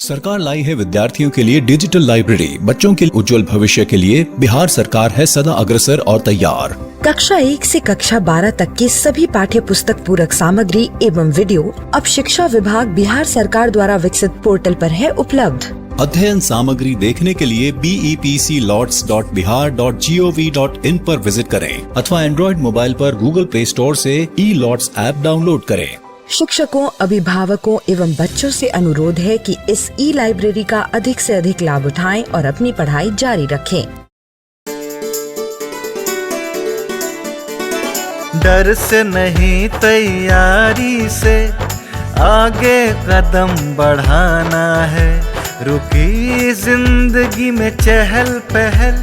सरकार लाई है विद्यार्थियों के लिए डिजिटल लाइब्रेरी। बच्चों के उज्जवल भविष्य के लिए बिहार सरकार है सदा अग्रसर और तैयार। कक्षा 1 से कक्षा 12 तक की सभी पाठ्य पुस्तक पूरक सामग्री एवं वीडियो अब शिक्षा विभाग बिहार सरकार द्वारा विकसित पोर्टल पर है उपलब्ध। अध्ययन सामग्री देखने के लिए BEPCLOTS.bihar.gov.in पर विजिट करें अथवा एंड्रॉइड मोबाइल पर गूगल प्ले स्टोर से E-LOTS ऐप डाउनलोड करें। शिक्षकों, अभिभावकों एवं बच्चों से अनुरोध है कि इस लाइब्रेरी का अधिक से अधिक लाभ उठाएं और अपनी पढ़ाई जारी रखें। डर से नहीं तैयारी से आगे कदम बढ़ाना है। रुकी जिंदगी में चहल पहल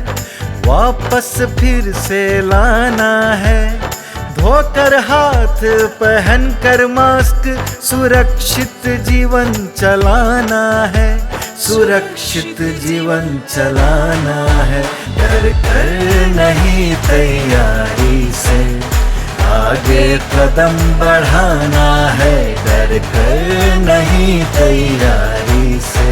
वापस फिर से लाना है। धोकर हाथ पहन कर मास्क सुरक्षित जीवन चलाना है। सुरक्षित जीवन चलाना है। डर कर नहीं तैयारी से आगे कदम बढ़ाना है। डर कर नहीं तैयारी से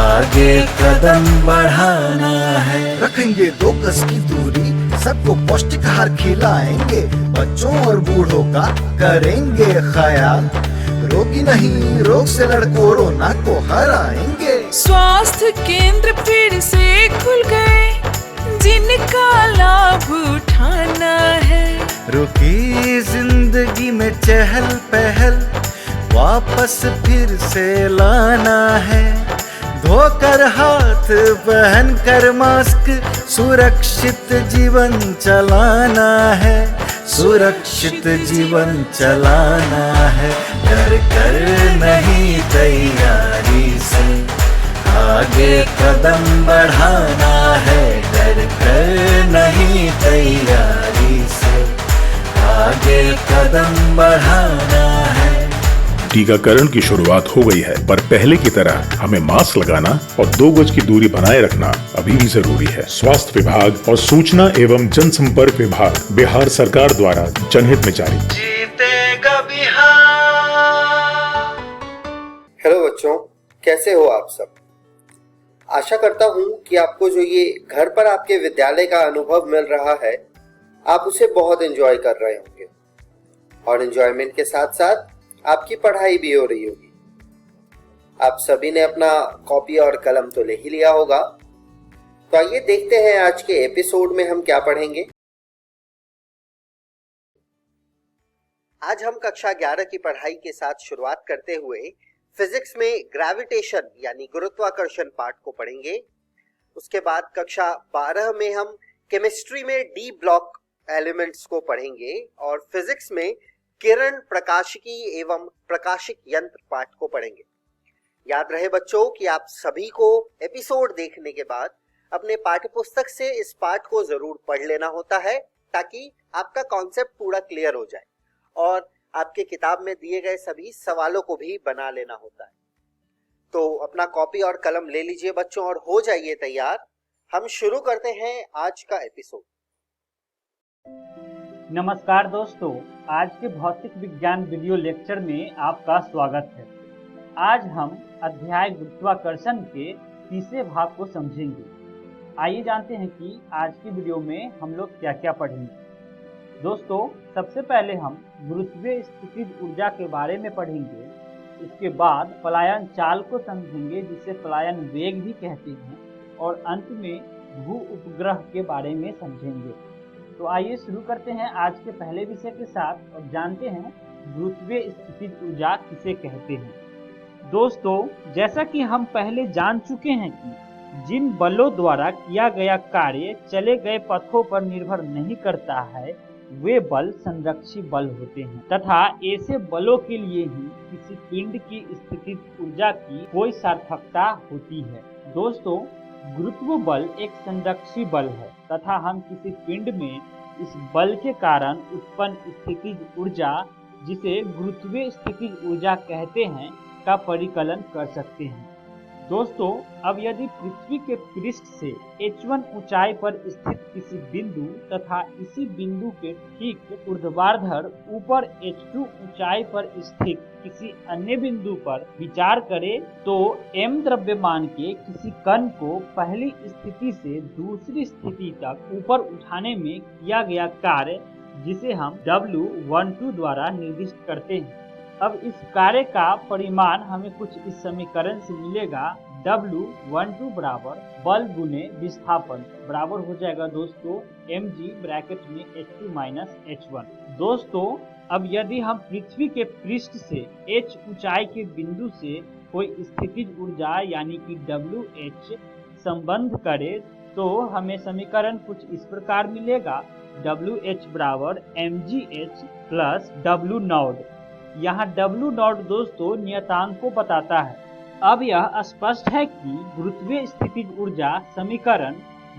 आगे कदम बढ़ाना है। रखेंगे 2 गज की दूरी, सबको पौष्टिक आहार खिलाएंगे, बच्चों और बूढ़ों का करेंगे ख्याल। रोगी नहीं, रोग से लड़ कोरोना को हराएंगे। स्वास्थ्य केंद्र फिर से खुल गए, जिनका लाभ उठाना है। रुकी जिंदगी में चहल पहल वापस फिर से लाना है। धोकर हाथ पहन कर मास्क सुरक्षित जीवन चलाना है। सुरक्षित जीवन चलाना है। डर कर नहीं तैयारी से आगे कदम बढ़ाना है। डर कर नहीं तैयारी से आगे कदम बढ़ाना है। टीकाकरण की शुरुआत हो गई है, पर पहले की तरह हमें मास्क लगाना और 2 गज की दूरी बनाए रखना अभी भी जरूरी है। स्वास्थ्य विभाग और सूचना एवं जनसंपर्क विभाग बिहार सरकार द्वारा जनहित में जारी। जीतेगा बिहार। हेलो बच्चों, कैसे हो आप सब? आशा करता हूँ कि आपको जो ये घर पर आपके विद्यालय का अनुभव मिल रहा है, आप उसे बहुत एंजॉय कर रहे होंगे और एंजॉयमेंट के साथ साथ आपकी पढ़ाई भी हो रही होगी। आप सभी ने अपना कॉपी और कलम तो ले ही लिया होगा। तो आइए देखते हैं आज के एपिसोड में हम क्या पढ़ेंगे। आज हम कक्षा 11 की पढ़ाई के साथ शुरुआत करते हुए फिजिक्स में ग्रेविटेशन यानी गुरुत्वाकर्षण पार्ट को पढ़ेंगे। उसके बाद कक्षा 12 में हम केमिस्ट्री में डी ब्लॉक एलिमेंट्स को पढ़ेंगे और फिजिक्स में किरण प्रकाशिकी एवं प्रकाशिक यंत्र पाठ को पढ़ेंगे। याद रहे बच्चों कि आप सभी को एपिसोड देखने के बाद अपने पाठ्यपुस्तक से इस पाठ को जरूर पढ़ लेना होता है, ताकि आपका कॉन्सेप्ट पूरा क्लियर हो जाए और आपके किताब में दिए गए सभी सवालों को भी बना लेना होता है। तो अपना कॉपी और कलम ले लीजिए बच्चों और हो जाइए तैयार। हम शुरू करते हैं आज का एपिसोड। नमस्कार दोस्तों, आज के भौतिक विज्ञान वीडियो लेक्चर में आपका स्वागत है। आज हम अध्याय गुरुत्वाकर्षण के तीसरे भाग को समझेंगे। आइए जानते हैं कि आज की वीडियो में हम लोग क्या क्या पढ़ेंगे। दोस्तों, सबसे पहले हम गुरुत्वीय स्थितिज ऊर्जा के बारे में पढ़ेंगे। इसके बाद पलायन चाल को समझेंगे, जिसे पलायन वेग भी कहते हैं, और अंत में भू उपग्रह के बारे में समझेंगे। तो आइए शुरू करते हैं आज के पहले विषय के साथ और जानते हैं गुरुत्वीय स्थितिज ऊर्जा किसे कहते हैं। दोस्तों, जैसा कि हम पहले जान चुके हैं कि जिन बलों द्वारा किया गया कार्य चले गए पथों पर निर्भर नहीं करता है, वे बल संरक्षी बल होते हैं तथा ऐसे बलों के लिए ही किसी पिंड की स्थितिज ऊर्जा की कोई सार्थकता होती है। दोस्तों, गुरुत्व बल एक संरक्षी बल है तथा हम किसी पिंड में इस बल के कारण उत्पन्न स्थितिज ऊर्जा, जिसे गुरुत्वीय स्थितिज ऊर्जा कहते हैं, का परिकलन कर सकते हैं। दोस्तों अब यदि पृथ्वी के पृष्ठ से h1 ऊंचाई पर स्थित किसी बिंदु तथा इसी बिंदु के ठीक ऊर्ध्वाधर ऊपर h2 ऊंचाई पर स्थित किसी अन्य बिंदु पर विचार करें तो m द्रव्यमान के किसी कण को पहली स्थिति से दूसरी स्थिति तक ऊपर उठाने में किया गया कार्य जिसे हम W12 द्वारा निर्दिष्ट करते हैं। अब इस कार्य का परिमाण हमें कुछ इस समीकरण से मिलेगा। W12 बराबर बल गुने विस्थापन बराबर हो जाएगा दोस्तों mg ब्रैकेट में h2 माइनस h1। दोस्तों अब यदि हम पृथ्वी के पृष्ठ से h ऊंचाई के बिंदु से कोई स्थितिज ऊर्जा यानी कि WH संबंध करें तो हमें समीकरण कुछ इस प्रकार मिलेगा। WH बराबर mgh प्लस W0। यहाँ W0 दोस्तों नियतांक को बताता है। अब यह स्पष्ट है कि गुरुत्वीय स्थितिज ऊर्जा समीकरण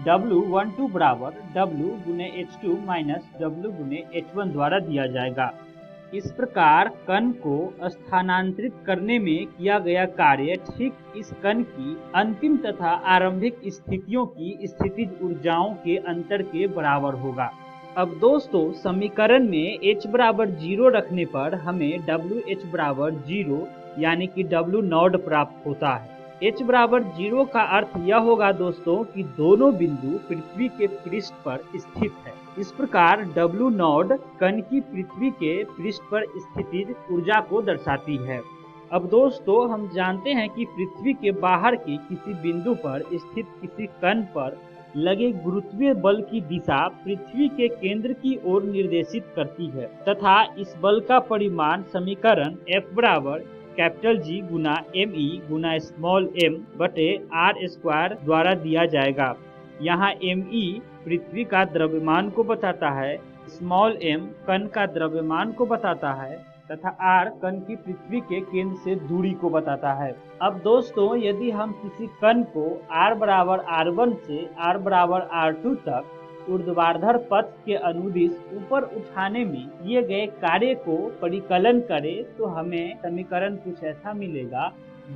W12 बराबर W गुने H2 माइनस W गुने H1 द्वारा दिया जाएगा। इस प्रकार कण को स्थानांतरित करने में किया गया कार्य ठीक इस कण की अंतिम तथा आरंभिक स्थितियों की स्थितिज ऊर्जाओं के अंतर के बराबर होगा। अब दोस्तों समीकरण में h बराबर 0 रखने पर हमें WH बराबर 0 यानी कि W0 प्राप्त होता है। h बराबर 0 का अर्थ यह होगा दोस्तों कि दोनों बिंदु पृथ्वी के पृष्ठ पर स्थित है। इस प्रकार W0 कण की पृथ्वी के पृष्ठ पर स्थितिज ऊर्जा को दर्शाती है। अब दोस्तों हम जानते हैं कि पृथ्वी के बाहर के किसी बिंदु पर स्थित किसी कण पर लगे गुरुत्वीय बल की दिशा पृथ्वी के केंद्र की ओर निर्देशित करती है तथा इस बल का परिमाण समीकरण F बराबर कैपिटल G गुना ME गुना स्मॉल m बटे R स्क्वायर द्वारा दिया जाएगा। यहाँ ME पृथ्वी का द्रव्यमान को बताता है, स्मॉल m कण का द्रव्यमान को बताता है तथा R कण की पृथ्वी के केंद्र से दूरी को बताता है। अब दोस्तों यदि हम किसी कण को R बराबर R1 से R बराबर R2 तक ऊर्ध्वाधर पथ के अनुदिश ऊपर उठाने में किए गए कार्य को परिकलन करें तो हमें समीकरण कुछ ऐसा मिलेगा।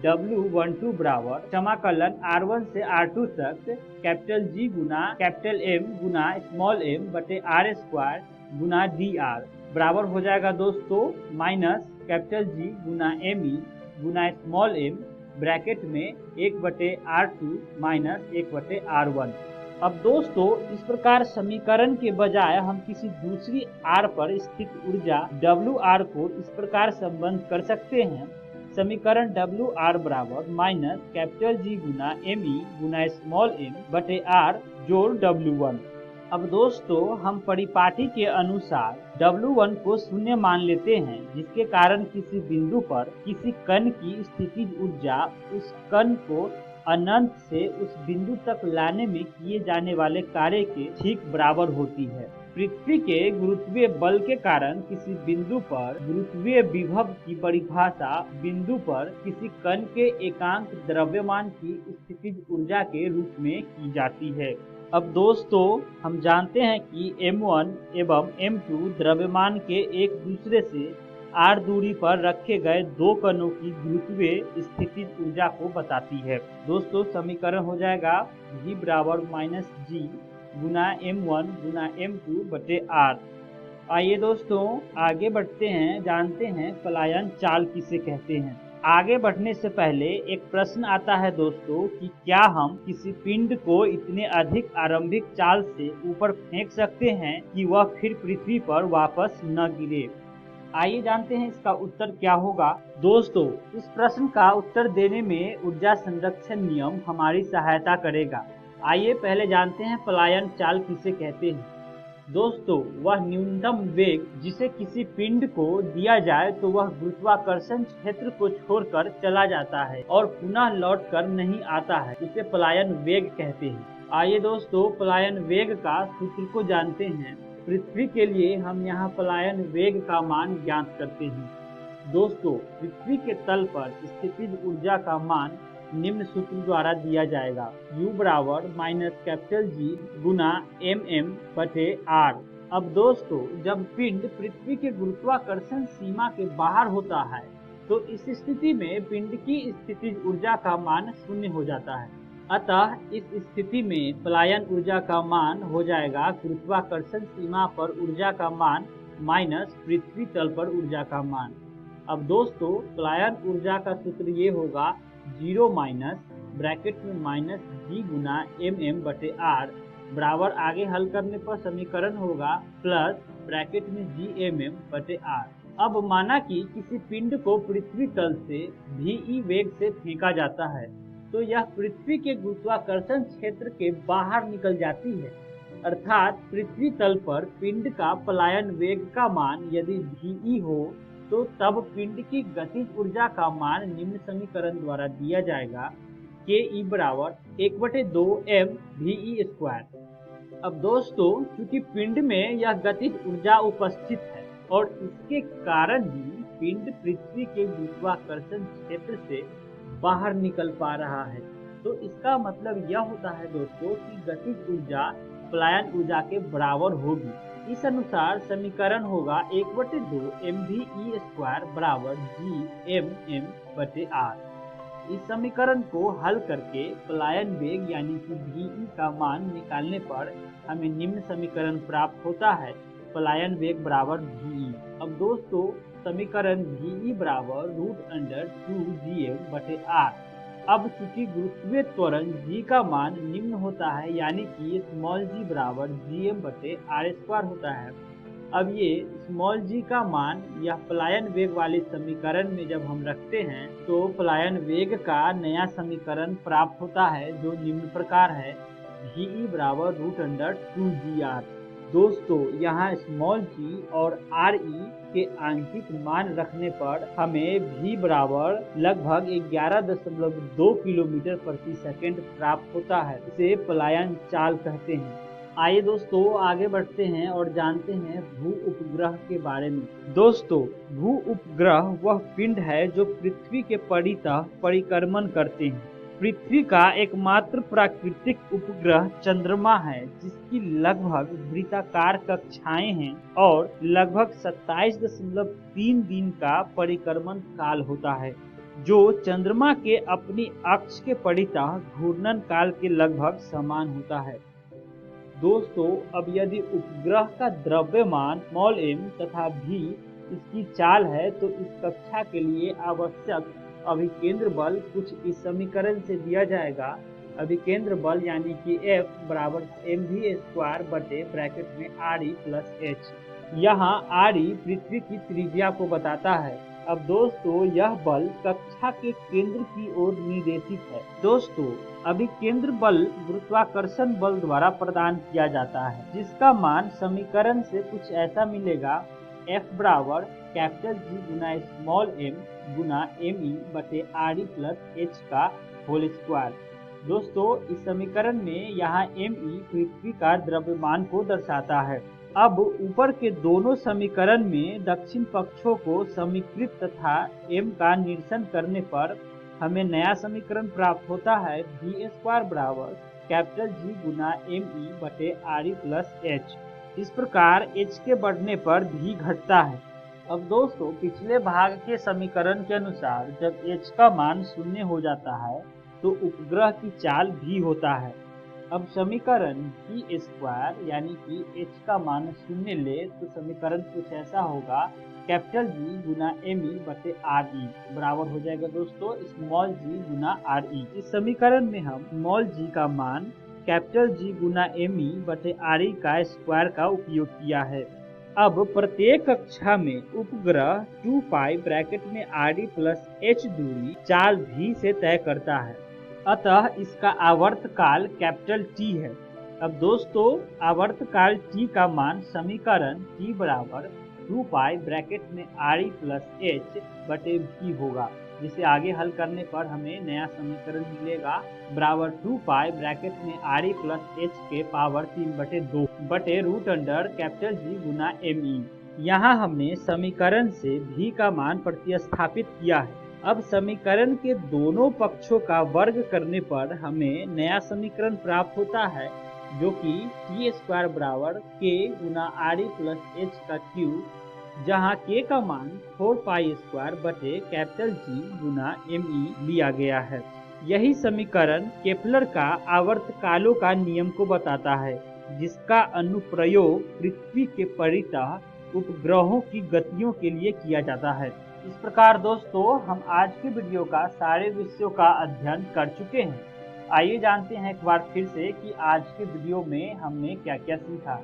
W12 बराबर समाकलन R1 से R2 तक कैपिटल G गुना कैपिटल M गुना स्मॉल m बटे R स्क्वायर गुना dr बराबर हो जाएगा दोस्तों माइनस कैपिटल G गुना ME गुना स्मॉल m ब्रैकेट में 1/R2 माइनस 1/R1। अब दोस्तों इस प्रकार समीकरण के बजाय हम किसी दूसरी R पर स्थित ऊर्जा WR को इस प्रकार संबंध कर सकते हैं। समीकरण WR बराबर माइनस कैपिटल G गुना ME गुना स्मॉल m बटे R जोड़ W1। अब दोस्तों हम परिपाटी के अनुसार W1 को शून्य मान लेते हैं जिसके कारण किसी बिंदु पर किसी कण की स्थितिज ऊर्जा उस कण को अनंत से उस बिंदु तक लाने में किए जाने वाले कार्य के ठीक बराबर होती है। पृथ्वी के गुरुत्वीय बल के कारण किसी बिंदु पर गुरुत्वीय विभव की परिभाषा बिंदु पर किसी कण के एकांक द्रव्यमान की स्थितिज ऊर्जा के रूप में की जाती है। अब दोस्तों हम जानते हैं कि M1 एवं M2 द्रव्यमान के एक दूसरे से r दूरी पर रखे गए दो कणों की गुरुत्वीय स्थितिज ऊर्जा को बताती है। दोस्तों समीकरण हो जाएगा G बराबर माइनस G गुना M1 गुना M2 बटे R। आइए दोस्तों आगे बढ़ते हैं, जानते हैं पलायन चाल किसे कहते हैं। आगे बढ़ने से पहले एक प्रश्न आता है दोस्तों कि क्या हम किसी पिंड को इतने अधिक आरंभिक चाल से ऊपर फेंक सकते हैं कि वह फिर पृथ्वी पर वापस न गिरे। आइए जानते हैं इसका उत्तर क्या होगा। दोस्तों इस प्रश्न का उत्तर देने में ऊर्जा संरक्षण नियम हमारी सहायता करेगा। आइए पहले जानते हैं पलायन चाल किसे कहते हैं। दोस्तों वह न्यूनतम वेग जिसे किसी पिंड को दिया जाए तो वह गुरुत्वाकर्षण क्षेत्र को छोड़कर चला जाता है और पुनः लौट कर नहीं आता है, इसे पलायन वेग कहते हैं। आइए दोस्तों पलायन वेग का सूत्र को जानते हैं। पृथ्वी के लिए हम यहाँ पलायन वेग का मान ज्ञात करते हैं। दोस्तों पृथ्वी के तल पर स्थितिज ऊर्जा का मान निम्न सूत्र द्वारा दिया जाएगा। U बराबर माइनस कैपिटल G गुना MM बटे R। अब दोस्तों जब पिंड पृथ्वी के गुरुत्वाकर्षण सीमा के बाहर होता है तो इस स्थिति में पिंड की स्थितिज ऊर्जा का मान शून्य हो जाता है। अतः इस स्थिति में पलायन ऊर्जा का मान हो जाएगा गुरुत्वाकर्षण सीमा पर ऊर्जा का मान माइनस पृथ्वी तल पर ऊर्जा का मान। अब दोस्तों पलायन ऊर्जा का सूत्र ये होगा 0 माइनस ब्रैकेट में माइनस जी गुना mm बटे आर बराबर आगे हल करने पर समीकरण होगा प्लस ब्रैकेट में GMM बटे आर। अब माना कि किसी पिंड को पृथ्वी तल से VE वेग से फेंका जाता है तो यह पृथ्वी के गुरुत्वाकर्षण क्षेत्र के बाहर निकल जाती है, अर्थात पृथ्वी तल पर पिंड का पलायन वेग का मान यदि VE हो तो तब पिंड की गतिज ऊर्जा का मान निम्न समीकरण द्वारा दिया जाएगा KE बराबर 1/2 mVE²। अब दोस्तों चूंकि पिंड में यह गतिज ऊर्जा उपस्थित है और इसके कारण ही पिंड पृथ्वी के गुरुत्वाकर्षण क्षेत्र से बाहर निकल पा रहा है, तो इसका मतलब यह होता है दोस्तों कि गतिज ऊर्जा पलायन ऊर्जा के बराबर होगी। इस अनुसार समीकरण होगा 1/2 mVE² बराबर GMM बटे आर। इस समीकरण को हल करके पलायन वेग यानी कि VE का मान निकालने पर हमें निम्न समीकरण प्राप्त होता है, पलायन वेग बराबर VE। अब दोस्तों समीकरण VE बराबर √2gm बटे आर। अब चूंकि गुरुत्वीय त्वरण g का मान निम्न होता है यानी कि स्मॉल g बराबर gm बटे r² होता है। अब ये स्मॉल g का मान यह पलायन वेग वाले समीकरण में जब हम रखते हैं तो पलायन वेग का नया समीकरण प्राप्त होता है जो निम्न प्रकार है VE बराबर √2gr। दोस्तों यहाँ स्मॉल g और re के आंशिक मान रखने पर हमें v बराबर लगभग 11.2 किलोमीटर प्रति सेकंड प्राप्त होता है। इसे पलायन चाल कहते हैं। आइए दोस्तों आगे बढ़ते हैं और जानते हैं भू उपग्रह के बारे में। दोस्तों भू उपग्रह वह पिंड है जो पृथ्वी के परितः परिक्रमण करते हैं। पृथ्वी का एकमात्र प्राकृतिक उपग्रह चंद्रमा है जिसकी लगभग वृत्ताकार कक्षाएं हैं और लगभग 27.3 दिन का परिक्रमण काल होता है जो चंद्रमा के अपनी अक्ष के परितः घूर्णन काल के लगभग समान होता है। दोस्तों अब यदि उपग्रह का द्रव्यमान m तथा v इसकी चाल है तो इस कक्षा के लिए आवश्यक अभिकेंद्र बल कुछ इस समीकरण से दिया जाएगा। अभिकेंद्र बल यानी कि F बराबर mv² बटे ब्रैकेट में re प्लस h। यहाँ re पृथ्वी की त्रिज्या को बताता है। अब दोस्तों यह बल कक्षा के केंद्र की ओर निर्देशित है। दोस्तों अभिकेंद्र बल गुरुत्वाकर्षण बल द्वारा प्रदान किया जाता है जिसका मान समीकरण से कुछ ऐसा मिलेगा F बराबर कैपिटल G गुना स्मॉल m गुना me बटे re प्लस h का होल स्क्वायर। दोस्तों इस समीकरण में यहाँ me पृथ्वी का द्रव्यमान को दर्शाता है। अब ऊपर के दोनों समीकरण में दक्षिण पक्षों को समीकृत तथा m का निरसन करने पर हमें नया समीकरण प्राप्त होता है v² बराबर कैपिटल G गुना me बटे re प्लस h। इस प्रकार h के बढ़ने पर v घटता है। अब दोस्तों पिछले भाग के समीकरण के अनुसार जब h का मान शून्य हो जाता है तो उपग्रह की चाल v होता है। अब समीकरण v² यानी कि h का मान शून्य ले तो समीकरण कुछ ऐसा होगा कैपिटल G गुना me बटे re बराबर हो जाएगा दोस्तों स्मॉल g गुना re। इस समीकरण में हम स्मॉल g का मान कैपिटल G गुना me बटे re का स्क्वायर का उपयोग किया है। अब प्रत्येक कक्षा में उपग्रह 2 पाई ब्रैकेट में re प्लस h दूरी चाल v से तय करता है, अतः इसका आवर्त काल कैपिटल T है। अब दोस्तों आवर्त काल T का मान समीकरण T बराबर 2 पाई ब्रैकेट में re प्लस h बटे v होगा, जिसे आगे हल करने पर हमें नया समीकरण मिलेगा बराबर 2 पाई ब्रैकेट में re प्लस h के पावर 3/2 बटे रूट अंडर कैपिटल G गुना me। यहाँ हमने समीकरण से v का मान प्रतिस्थापित किया है। अब समीकरण के दोनों पक्षों का वर्ग करने पर हमें नया समीकरण प्राप्त होता है जो कि t² बराबर k गुना re प्लस h का क्यूब जहां k का मान 4π² बटे कैपिटल G गुना me लिया गया है। यही समीकरण केपलर का आवर्तकालों का नियम को बताता है, जिसका अनुप्रयोग पृथ्वी के परितः उपग्रहों की गतियों के लिए किया जाता है। इस प्रकार दोस्तों, हम आज के वीडियो का सारे विषयों का अध्ययन कर चुके हैं। आइए जानते हैं एक बार फिर से कि आज के वीडियो में हमने क्या क्या सीखा।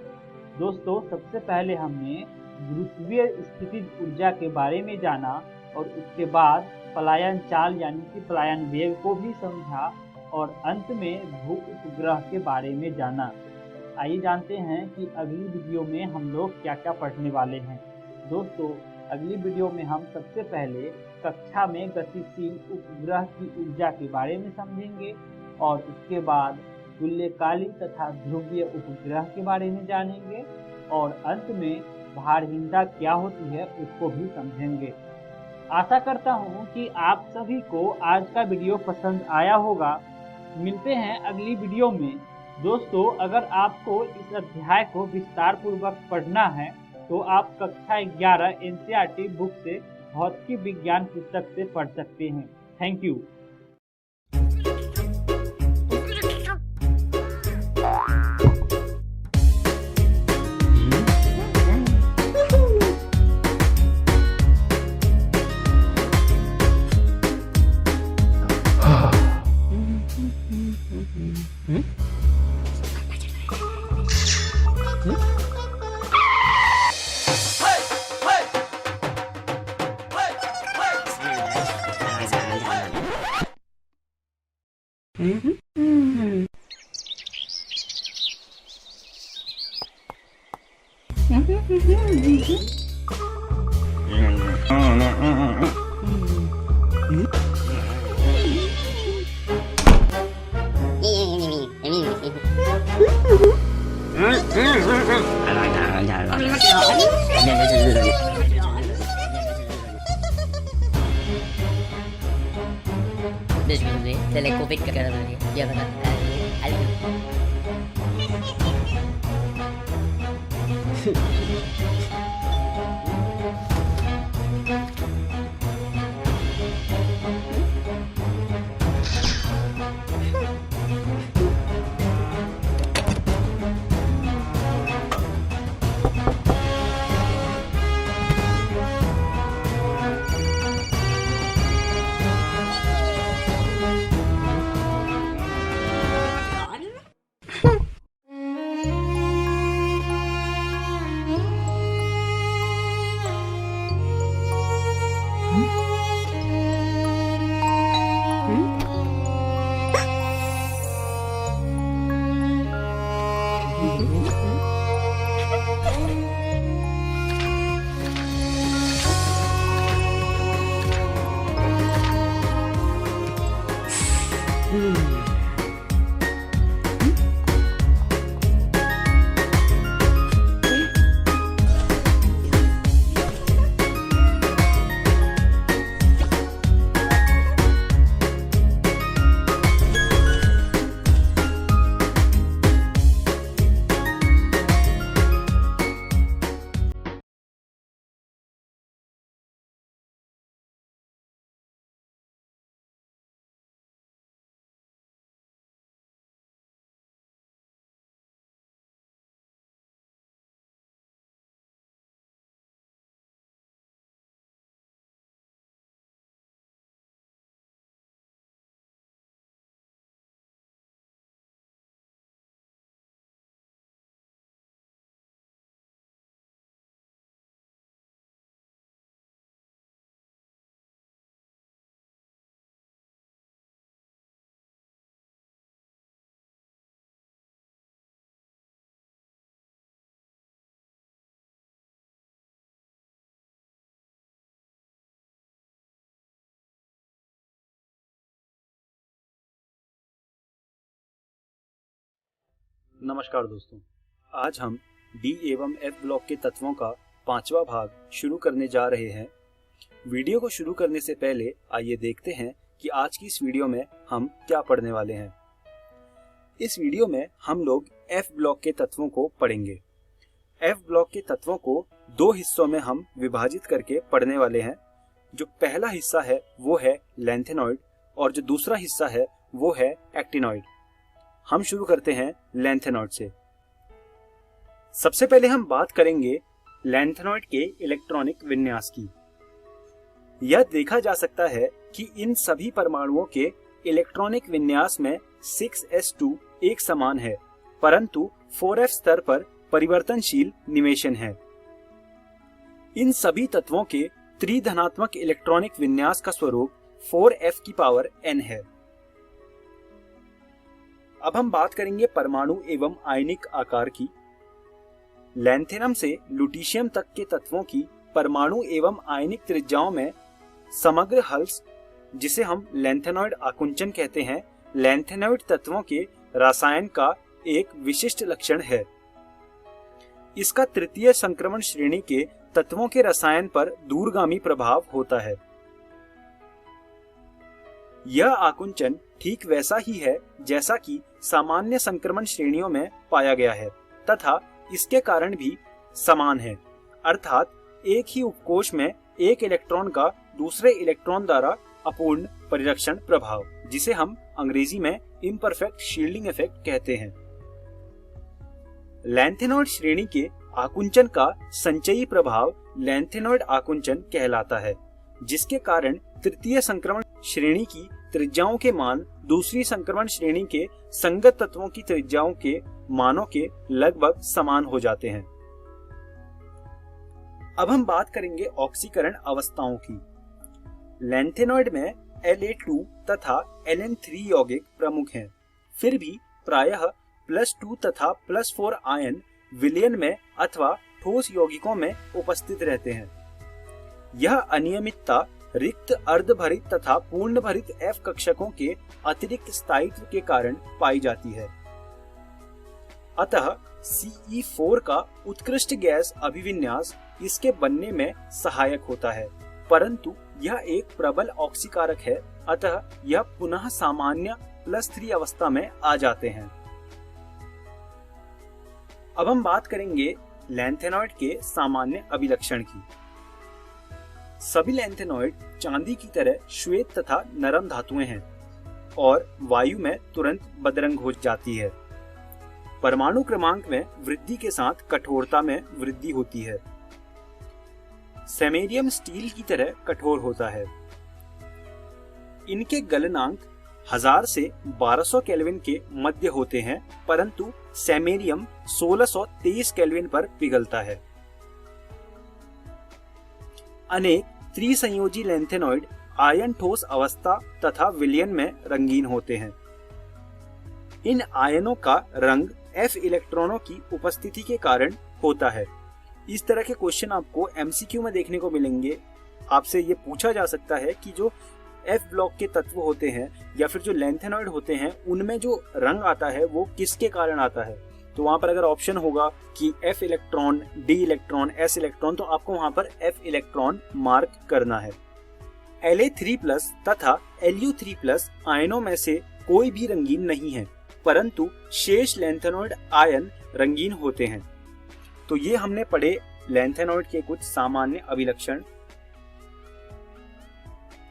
दोस्तों, सबसे पहले हमने गुरुत्वीय स्थितिज ऊर्जा के बारे में जाना और उसके बाद पलायन चाल यानी कि पलायन वेग को भी समझा और अंत में भू उपग्रह के बारे में जाना। आइए जानते हैं कि अगली वीडियो में हम लोग क्या क्या पढ़ने वाले हैं। दोस्तों, अगली वीडियो में हम सबसे पहले कक्षा में गतिशील उपग्रह की ऊर्जा के बारे में समझेंगे और उसके बाद तुल्यकालिक तथा ध्रुवीय उपग्रह के बारे में जानेंगे और अंत में भारहीनता क्या होती है उसको भी समझेंगे। आशा करता हूँ कि आप सभी को आज का वीडियो पसंद आया होगा। मिलते हैं अगली वीडियो में। दोस्तों, अगर आपको इस अध्याय को विस्तार पूर्वक पढ़ना है तो आप कक्षा 11 NCERT बुक से भौतिकी विज्ञान पुस्तक से पढ़ सकते हैं। Thank you. Covid ka na rin. Yan na. नमस्कार दोस्तों, आज हम डी एवं एफ ब्लॉक के तत्वों का 5वां भाग शुरू करने जा रहे हैं। वीडियो को शुरू करने से पहले आइए देखते हैं कि आज की इस वीडियो में हम क्या पढ़ने वाले हैं। इस वीडियो में हम लोग एफ ब्लॉक के तत्वों को पढ़ेंगे। एफ ब्लॉक के तत्वों को दो हिस्सों में हम विभाजित करके पढ़ने वाले हैं। जो पहला हिस्सा है वो है लैंथेनॉइड और जो दूसरा हिस्सा है वो है एक्टिनॉइड। हम शुरू करते हैं लैंथेनॉइड से। सबसे पहले हम बात करेंगे लैंथेनॉइड के इलेक्ट्रॉनिक विन्यास की। यह देखा जा सकता है कि इन सभी परमाणुओं के इलेक्ट्रॉनिक विन्यास में 6s2 एक समान है, परंतु 4f स्तर पर परिवर्तनशील निवेशन है। इन सभी तत्वों के त्रिधनात्मक इलेक्ट्रॉनिक विन्यास का स्वरूप 4f की पावर n है। अब हम बात करेंगे परमाणु एवं आयनिक आकार की। लैंथेनम से लुटीशियम तक के तत्वों की परमाणु एवं आयनिक त्रिज्याओं में समग्र हल्स, जिसे हम लैंथेनॉइड आकुंचन कहते हैं, लैंथेनॉइड तत्वों के रसायन का एक विशिष्ट लक्षण है। इसका तृतीय संक्रमण श्रेणी के तत्वों के रसायन पर दूरगामी प्रभाव होता है। यह आकुंचन ठीक वैसा ही है जैसा कि सामान्य संक्रमण श्रेणियों में पाया गया है तथा इसके कारण भी समान है, अर्थात एक ही उपकोष में एक इलेक्ट्रॉन का दूसरे इलेक्ट्रॉन द्वारा अपूर्ण परिरक्षण प्रभाव, जिसे हम अंग्रेजी में इम्परफेक्ट शील्डिंग इफेक्ट कहते हैं। लैंथेनॉइड श्रेणी के आकुंचन का संचयी प्रभाव लैंथेनॉइड आकुंचन कहलाता है, जिसके कारण तृतीय संक्रमण श्रेणी की त्रिज्याओं के मान दूसरी संक्रमण श्रेणी के संगत तत्वों की त्रिज्याओं के मानों के लगभग समान हो जाते हैं। अब हम बात करेंगे ऑक्सीकरण अवस्थाओं की। लैंथेनॉइड में La2 तथा Ln3 यौगिक प्रमुख हैं, फिर भी प्रायः +2 तथा +4 आयन विलयन में अथवा ठोस यौगिकों में उपस्थित रहते हैं। यह अनियमितता रिक्त अर्धभरित तथा पूर्ण भरित F कक्षकों के अतिरिक्त स्थायित्व के कारण पाई जाती है। अतः Ce4 का उत्कृष्ट गैस अभिविन्यास इसके बनने में सहायक होता है, परंतु यह एक प्रबल ऑक्सीकारक है, अतः यह पुनः सामान्य +3 अवस्था में आ जाते हैं। अब हम बात करेंगे लैंथेनॉइड के सामान्य अभिलक्षण की। सभी लैंथेनॉइड चांदी की तरह श्वेत तथा नरम धातुएं हैं और वायु में तुरंत बदरंग हो जाती है। परमाणु क्रमांक में वृद्धि के साथ कठोरता में वृद्धि होती है। सैमेरियम स्टील की तरह कठोर होता है। इनके गलनांक 1000 से 1200 केल्विन के मध्य होते हैं, परंतु सैमेरियम 1623 केल्विन पर पिघलता है। अनेक त्रिसंयोजी लैंथेनॉइड आयन ठोस अवस्था तथा विलयन में रंगीन होते हैं। इन आयनों का रंग F इलेक्ट्रॉनों की उपस्थिति के कारण होता है। इस तरह के क्वेश्चन आपको MCQ में देखने को मिलेंगे। आपसे ये पूछा जा सकता है कि जो F ब्लॉक के तत्व होते हैं या फिर जो लैंथेनॉइड होते हैं उनमें जो रंग आता है वो किसके कारण आता है। तो वहां पर अगर ऑप्शन होगा कि F electron, D electron, S electron, तो आपको वहां पर F इलेक्ट्रॉन मार्क करना है। La3+ तथा Lu3+ आयनों में से कोई भी रंगीन नहीं है, परंतु शेष लैंथेनॉइड आयन रंगीन होते हैं। तो ये हमने पढ़े लैंथेनॉइड के कुछ सामान्य अभिलक्षण।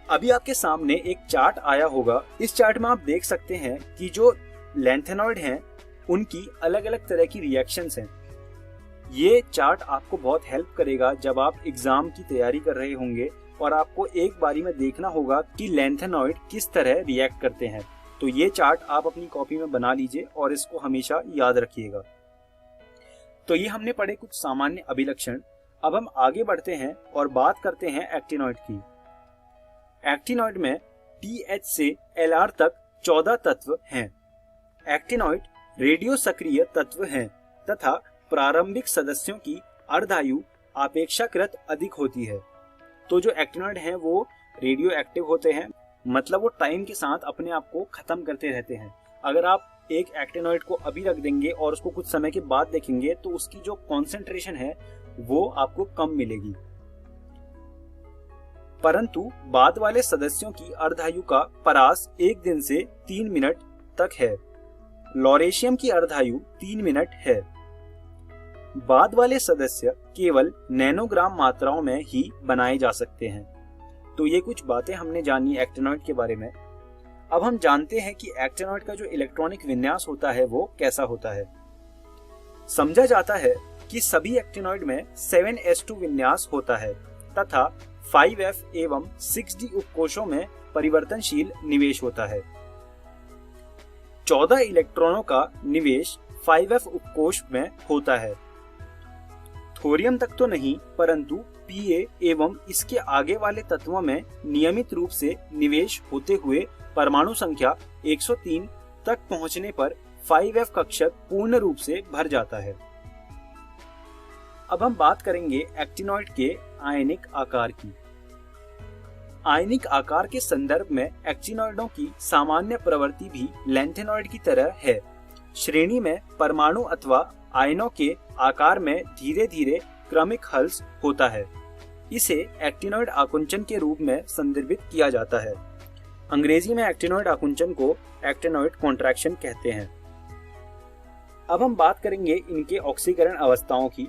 अभी आपके सामने एक चार्ट आया होगा। इस चार्ट में आप देख सकते हैं कि जो लैंथेनॉइड हैं उनकी अलग अलग तरह की रिएक्शंस हैं। ये चार्ट आपको बहुत हेल्प करेगा जब आप एग्जाम की तैयारी कर रहे होंगे और आपको एक बारी में देखना होगा कि लैंथेनॉइड किस तरह रिएक्ट करते हैं। तो ये चार्ट आप अपनी कॉपी में बना लीजिए और इसको हमेशा याद रखिएगा। तो ये हमने पढ़े कुछ सामान्य अभिलक्षण। अब हम आगे बढ़ते हैं और बात करते हैं एक्टिनॉइड की। एक्टिनॉइड में TH से Lr तक 14 तत्व हैं। एक्टिनॉइड रेडियो सक्रिय तत्व हैं तथा प्रारंभिक सदस्यों की अर्धायु अपेक्षाकृत अधिक होती है। तो जो एक्टिनॉइड हैं वो रेडियो एक्टिव होते हैं, मतलब वो टाइम के साथ अपने आप को खत्म करते रहते हैं। अगर आप एक एक्टिनॉइड को अभी रख देंगे और उसको कुछ समय के बाद देखेंगे तो उसकी जो कॉन्सेंट्रेशन है वो आपको कम मिलेगी, परंतु बाद वाले सदस्यों की अर्धायु का परास 1 दिन से 3 मिनट तक है। लॉरेशियम की अर्धायु 3 मिनट है। बाद वाले सदस्य केवल नैनोग्राम मात्राओं में ही बनाए जा सकते हैं। तो ये कुछ बातें हमने जानी एक्टिनॉइड के बारे में। अब हम जानते हैं कि एक्टिनॉइड का जो इलेक्ट्रॉनिक विन्यास होता है वो कैसा होता है। समझा जाता है कि सभी एक्टिनॉइड में 7s2 विन्यास होता है तथा 5f एवं 6d उपकोशों में परिवर्तनशील निवेश होता है। 14 इलेक्ट्रॉनों का निवेश 5f उपकोश में होता है। थोरियम तक तो नहीं, परंतु Pa एवं इसके आगे वाले तत्वों में नियमित रूप से निवेश होते हुए परमाणु संख्या 103 तक पहुंचने पर 5f कक्षक पूर्ण रूप से भर जाता है। अब हम बात करेंगे एक्टिनॉइड के आयनिक आकार की। आयनिक आकार के संदर्भ में एक्टिनॉइडों की सामान्य प्रवृत्ति भी लैंथेनॉइड की तरह है। श्रेणी में परमाणु अथवा आयनों के आकार में धीरे धीरे क्रमिक हल्स होता है। इसे एक्टिनॉइड आकुंचन के रूप में संदर्भित किया जाता है। अंग्रेजी में एक्टिनॉइड आकुंचन को एक्टिनॉइड कॉन्ट्रैक्शन कहते हैं। अब हम बात करेंगे इनके ऑक्सीकरण अवस्थाओं की।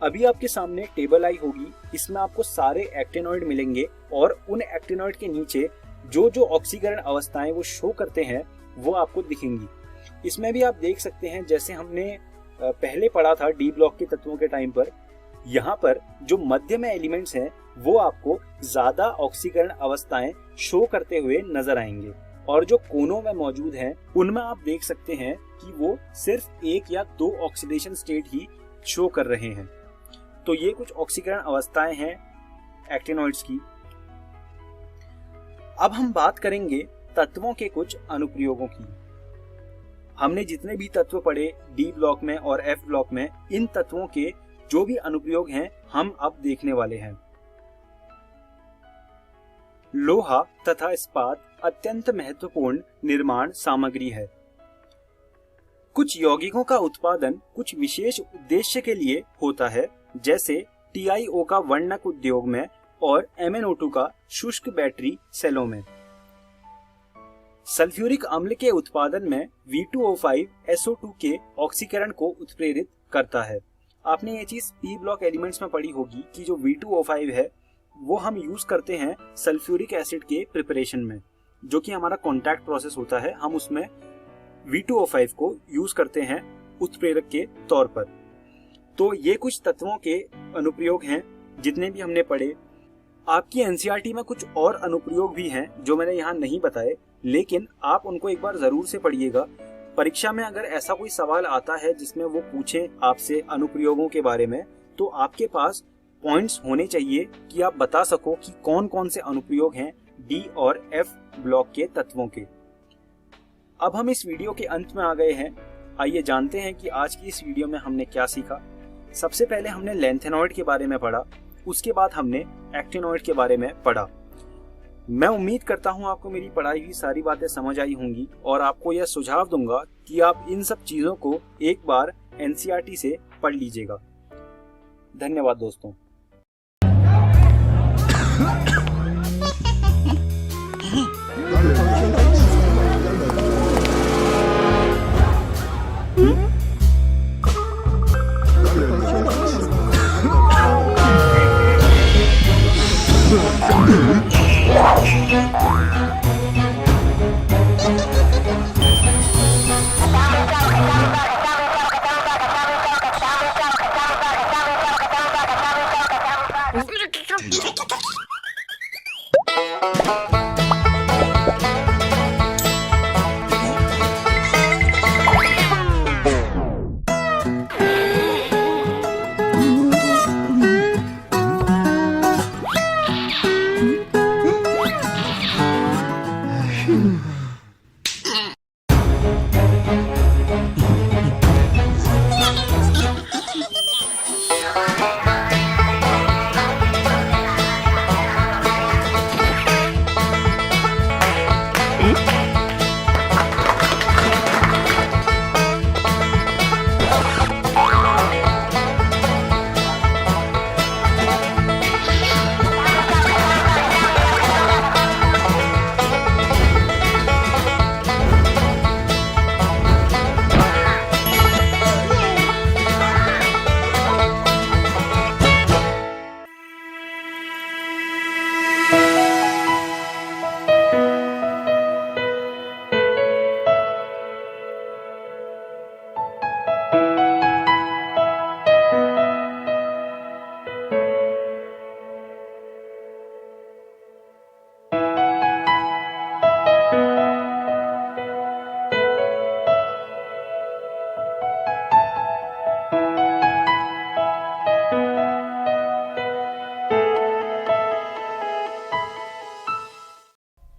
अभी आपके सामने एक टेबल आई होगी, इसमें आपको सारे एक्टिनॉइड मिलेंगे और उन एक्टिनॉइड के नीचे जो जो ऑक्सीकरण अवस्थाएं वो शो करते हैं वो आपको दिखेंगी। इसमें भी आप देख सकते हैं, जैसे हमने पहले पढ़ा था डी ब्लॉक के तत्वों के टाइम पर, यहाँ पर जो मध्य में एलिमेंट्स हैं वो आपको ज्यादा ऑक्सीकरण अवस्थाएं शो करते हुए नजर आएंगे और जो कोनों में मौजूद हैं उनमें आप देख सकते हैं कि वो सिर्फ एक या दो ऑक्सीडेशन स्टेट ही शो कर रहे हैं। तो ये कुछ ऑक्सीकरण अवस्थाएं हैं एक्टिनॉइड्स की। अब हम बात करेंगे तत्वों के कुछ अनुप्रयोगों की। हमने जितने भी तत्व पढ़े डी ब्लॉक में और एफ ब्लॉक में, इन तत्वों के जो भी अनुप्रयोग हैं हम अब देखने वाले हैं। लोहा तथा इस्पात अत्यंत महत्वपूर्ण निर्माण सामग्री है। कुछ यौगिकों का उत्पादन कुछ विशेष उद्देश्य के लिए होता है, जैसे TiO का वर्णक उद्योग में और MnO2 का शुष्क बैटरी सेलों में। सल्फ्यूरिक अम्ल के उत्पादन में V2O5 SO2 के ऑक्सीकरण को उत्प्रेरित करता है। आपने ये चीज P ब्लॉक एलिमेंट्स में पढ़ी होगी कि जो V2O5 है वो हम यूज करते हैं सल्फ्यूरिक एसिड के प्रिपरेशन में, जो कि हमारा कॉन्टैक्ट प्रोसेस होता है। हम उसमें V2O5 को यूज करते हैं उत्प्रेरक के तौर पर। तो ये कुछ तत्वों के अनुप्रयोग हैं जितने भी हमने पढ़े। आपकी एनसीईआरटी में कुछ और अनुप्रयोग भी हैं जो मैंने यहाँ नहीं बताए, लेकिन आप उनको एक बार जरूर से पढ़िएगा। परीक्षा में अगर ऐसा कोई सवाल आता है जिसमें वो पूछे आपसे अनुप्रयोगों के बारे में, तो आपके पास पॉइंट्स होने चाहिए कि आप बता सको कि कौन कौन से अनुप्रयोग हैं डी और एफ ब्लॉक के तत्वों के। अब हम इस वीडियो के अंत में आ गए हैं। आइए जानते हैं कि आज की इस वीडियो में हमने क्या सीखा। सबसे पहले हमने लैंथेनॉइड के बारे में पढ़ा, उसके बाद हमने एक्टिनॉइड के बारे में पढ़ा। मैं उम्मीद करता हूं आपको मेरी पढ़ाई हुई सारी बातें समझ आई होंगी और आपको यह सुझाव दूंगा कि आप इन सब चीजों को एक बार एनसीईआरटी से पढ़ लीजिएगा। धन्यवाद दोस्तों।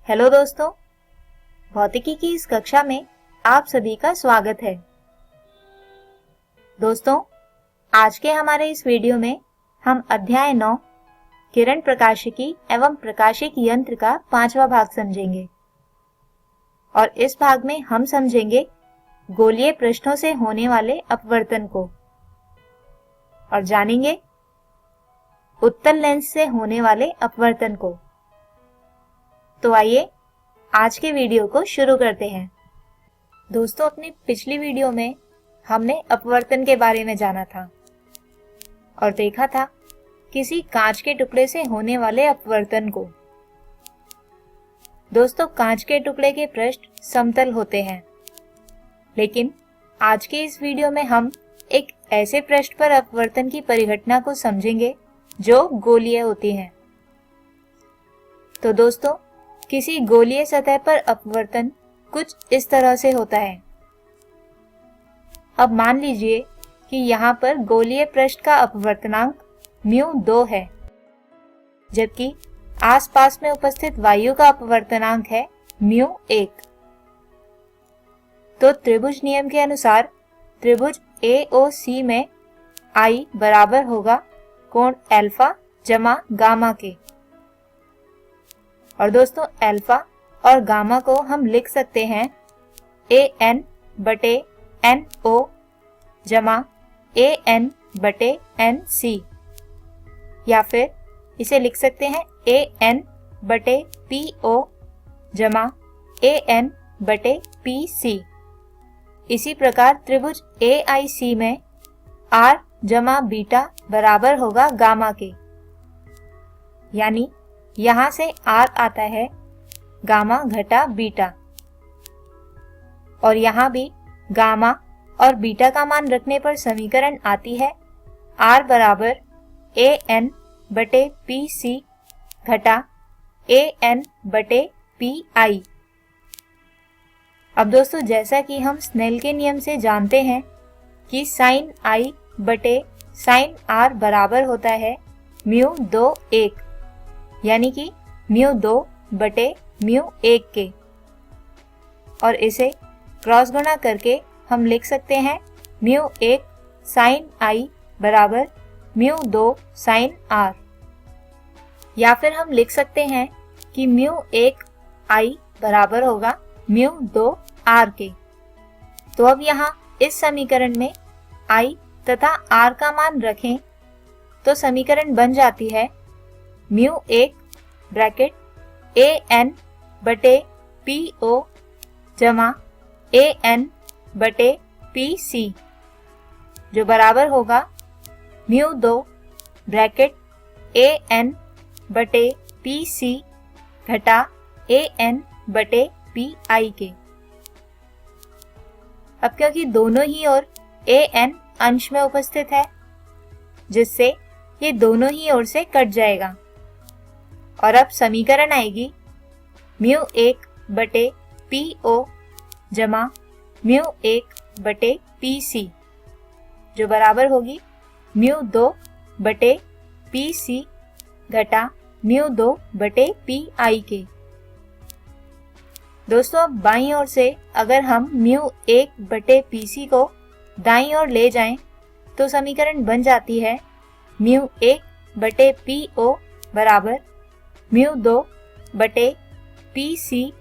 हेलो दोस्तों, भौतिकी की इस कक्षा में आप सभी का स्वागत है। दोस्तों, आज के हमारे इस वीडियो में हम अध्याय 9 किरण प्रकाशिकी एवं प्रकाशिक यंत्र का 5वां भाग समझेंगे और इस भाग में हम समझेंगे गोलीय पृष्ठों से होने वाले अपवर्तन को और जानेंगे उत्तल लेंस से होने वाले अपवर्तन को। तो आइए आज के वीडियो को शुरू करते हैं। दोस्तों, अपनी पिछली वीडियो में हमने अपवर्तन के बारे में जाना था और देखा था किसी कांच के टुकड़े से होने वाले अपवर्तन को। दोस्तों, कांच के टुकड़े के पृष्ठ समतल होते हैं, लेकिन आज के इस वीडियो में हम एक ऐसे पृष्ठ पर अपवर्तन की परिघटना को समझेंगे जो गोलीय होती है। तो दोस्तों, किसी गोलीय सतह पर अपवर्तन कुछ इस तरह से होता है। अब मान लीजिए कि यहाँ पर गोलीय पृष्ठ का अपवर्तनांक μ2 है, जबकि आसपास में उपस्थित वायु का अपवर्तनांक है μ1। तो त्रिभुज नियम के अनुसार त्रिभुज AOC में I बराबर होगा कोण अल्फा जमा गामा के। और दोस्तों, अल्फा और गामा को हम लिख सकते हैं AN/NO जमा AN/NC, या फिर इसे लिख सकते हैं AN/PO जमा AN/PC। इसी प्रकार त्रिभुज AIC में R जमा बीटा बराबर होगा गामा के, यानी यहाँ से R आता है गामा घटा बीटा, और यहाँ भी गामा और बीटा का मान रखने पर समीकरण आती है R बराबर AN/PC घटा AN/PI। अब दोस्तों, जैसा कि हम स्नेल के नियम से जानते हैं कि sin I बटे sin R बराबर होता है μ2 यानी कि μ2 बटे μ1 के, और इसे क्रॉस गुणा करके हम लिख सकते हैं μ1 sin I बराबर μ2 sin R, या फिर हम लिख सकते हैं कि μ1 I बराबर होगा μ2 R के। तो अब यहाँ इस समीकरण में I तथा R का मान रखें तो समीकरण बन जाती है μ1 ब्रैकेट AN/PO जमा AN/PC, जो बराबर होगा μ2 ब्रैकेट AN/PC घटा AN/PI के। अब क्योंकि दोनों ही ओर AN अंश में उपस्थित है, जिससे ये दोनों ही ओर से कट जाएगा, और अब समीकरण आएगी μ1/PO जमा μ1/PC, जो बराबर होगी μ2/PC घटा μ2/PI के। दोस्तों, अब बाईं ओर से अगर हम μ1/PC को दाईं ओर ले जाएं तो समीकरण बन जाती है μ1/PO बराबर μ2/PC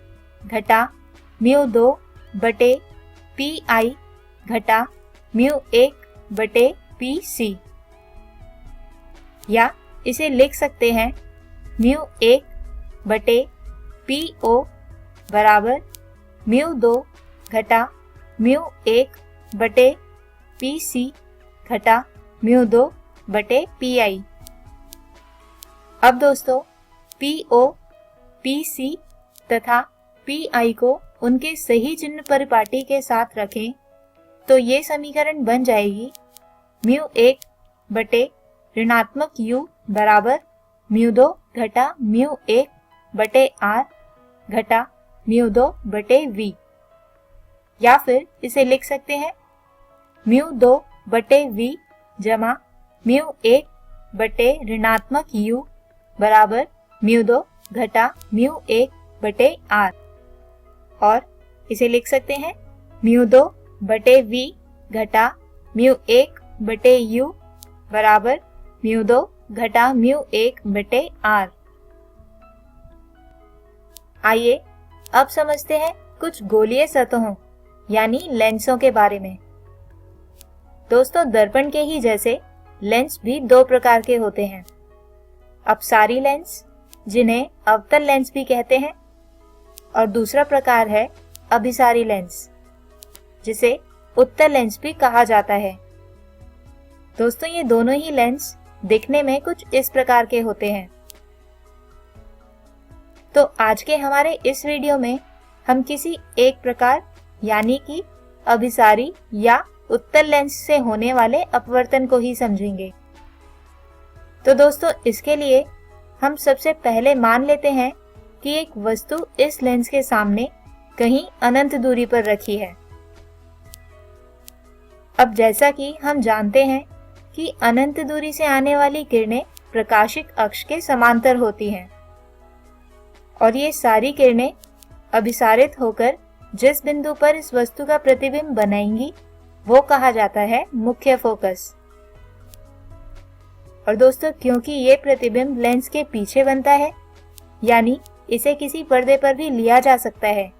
घटा μ2/PI घटा μ1/PC, या इसे लिख सकते हैं μ1/PO बराबर μ2 घटा μ1/PC घटा μ2/PI। अब दोस्तों, PO, PC तथा PI को उनके सही चिन्ह परिपाटी के साथ रखें तो ये समीकरण बन जाएगी μ1/U बराबर μ2 घटा μ1/R घटा μ2/V, या फिर इसे लिख सकते हैं μ2/V जमा μ1/U बराबर μ2 घटा μ1 बटे आर, और इसे लिख सकते हैं μ2 बटे v घटा μ1 बटे u बराबर μ2 घटा μ1 बटे r। आइए अब समझते हैं कुछ गोलीय सतहों यानी लेंसों के बारे में। दोस्तों, दर्पण के ही जैसे लेंस भी दो प्रकार के होते हैं, अपसारी लेंस जिन्हें अवतल लेंस भी कहते हैं, और दूसरा प्रकार है अभिसारी लेंस जिसे उत्तल लेंस भी कहा जाता है। दोस्तों, ये दोनों ही लेंस दिखने में कुछ इस प्रकार के होते हैं। तो आज के हमारे इस वीडियो में हम किसी एक प्रकार यानी कि अभिसारी या उत्तल लेंस से होने वाले अपवर्तन को ही समझेंगे। तो दोस्तों, इसके लिए हम सबसे पहले मान लेते हैं कि एक वस्तु इस लेंस के सामने कहीं अनंत दूरी पर रखी है। अब जैसा कि हम जानते हैं कि अनंत दूरी से आने वाली किरणें प्रकाशिक अक्ष के समांतर होती हैं, और ये सारी किरणें अभिसारित होकर जिस बिंदु पर इस वस्तु का प्रतिबिंब बनाएंगी वो कहा जाता है मुख्य फोकस। और दोस्तों, क्योंकि ये प्रतिबिंब लेंस के पीछे बनता है, यानी इसे किसी पर्दे पर भी लिया जा सकता है,